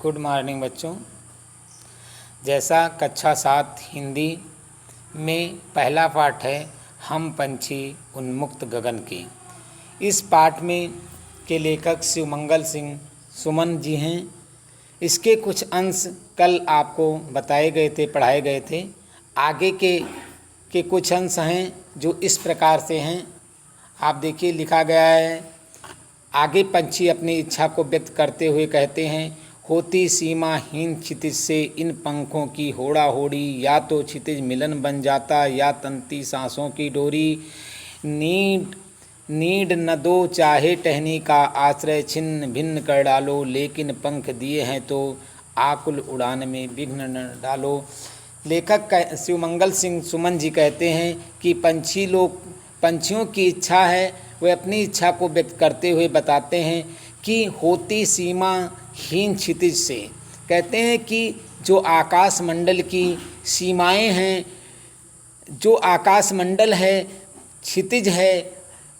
Good morning बच्चों। जैसा कक्षा 7 हिंदी में पहला पाठ है हम पंछी उन्मुक्त गगन की। इस पाठ में के लेखक शिवमंगल सिंह सुमन जी हैं। इसके कुछ अंश कल आपको बताए गए थे, पढ़ाए गए थे। आगे के कुछ अंश हैं जो इस प्रकार से हैं। आप देखिए, लिखा गया है। आगे पंछी अपनी इच्छा को व्यक्त करते हुए कहते हैं, होती सीमाहीन क्षितिज से इन पंखों की होड़ा होड़ी, या तो क्षितिज मिलन बन जाता या तंती सांसों की डोरी। नीड न दो चाहे टहनी का आश्रय छिन्न भिन्न कर डालो, लेकिन पंख दिए हैं तो आकुल उड़ान में विघ्न न डालो। लेखक शिवमंगल सिंह सुमन जी कहते हैं कि पंछियों की इच्छा है, वे अपनी इच्छा को व्यक्त करते हुए बताते हैं कि होती सीमाहीन क्षितिज से, कहते हैं कि जो आकाश मंडल की सीमाएं हैं, जो आकाश मंडल है, क्षितिज है,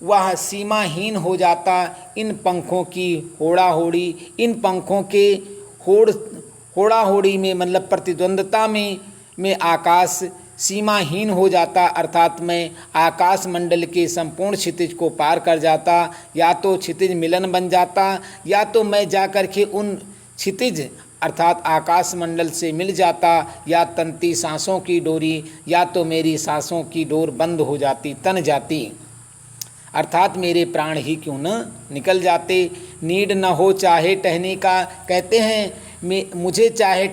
वह सीमाहीन हो जाता इन पंखों की होड़ा होड़ी। इन पंखों के होड़ा होड़ी में मतलब प्रतिद्वंदता में आकाश सीमाहीन हो जाता, अर्थात मैं आकाश मंडल के संपूर्ण क्षितिज को पार कर जाता। या तो क्षितिज मिलन बन जाता, या तो मैं जाकर के उन क्षितिज अर्थात आकाश मंडल से मिल जाता, या तंती सांसों की डोरी, या तो मेरी सांसों की डोर बंद हो जाती, तन जाती, अर्थात मेरे प्राण ही क्यों न निकल जाते। नीड न हो चाहे टहनी का, कहते हैं मुझे चाहे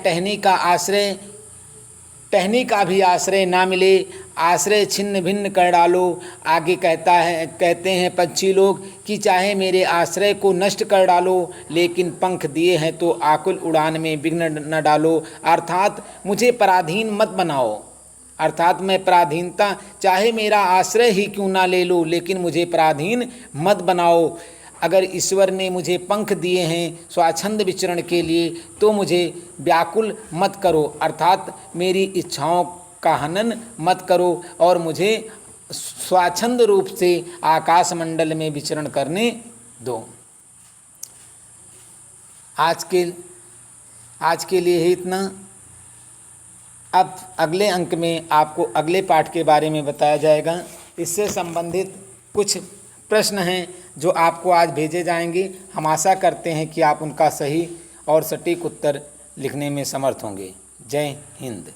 टहनी का भी आश्रय ना मिले, आश्रय छिन्न भिन्न कर डालो। आगे कहते हैं पंछी लोग कि चाहे मेरे आश्रय को नष्ट कर डालो, लेकिन पंख दिए हैं तो आकुल उड़ान में विघ्न न डालो, अर्थात मुझे पराधीन मत बनाओ। अर्थात मैं पराधीनता, चाहे मेरा आश्रय ही क्यों ना ले लो, लेकिन मुझे पराधीन मत बनाओ। अगर ईश्वर ने मुझे पंख दिए हैं स्वाच्छंद विचरण के लिए, तो मुझे व्याकुल मत करो, अर्थात मेरी इच्छाओं का हनन मत करो और मुझे स्वाच्छंद रूप से आकाश मंडल में विचरण करने दो। आज के लिए ही इतना। अब अगले अंक में आपको अगले पाठ के बारे में बताया जाएगा। इससे संबंधित कुछ प्रश्न हैं जो आपको आज भेजे जाएंगे। हम आशा करते हैं कि आप उनका सही और सटीक उत्तर लिखने में समर्थ होंगे। जय हिंद।